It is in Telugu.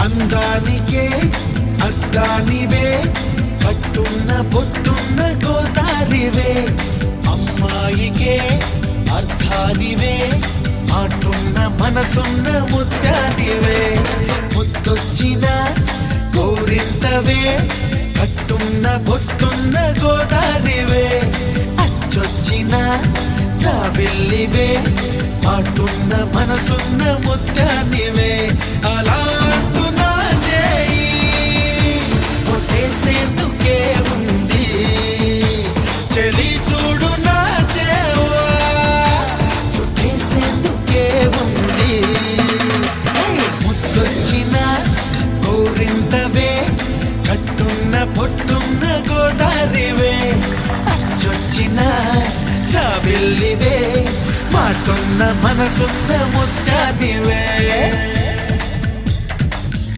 అందానికే అద్దానివే కట్టున్న బొట్టున్న గోదారివే అమ్మాయికే అర్థానివే మాటున్న మనసున్న ముత్యానివే ముత్తొచ్చిన గోరింతవే కట్టున్న బొట్టున్న గోదారివే అచ్చొచ్చిన జాబిల్లివే మాటున్న మనసున్న ముత్యానివే అలా అంటున్నా చేయి కొట్టేసేందుకే ఉంది చెలి చూడు నా చేవా చుట్టేసేందుకే ఉంది ముత్తొచ్చిన గోరింతవే కట్టున్న పొట్టున్న గోదారివే అచ్చొచ్చిన జాబిల్లివే మాటున్న మనసున్న ముత్యానివే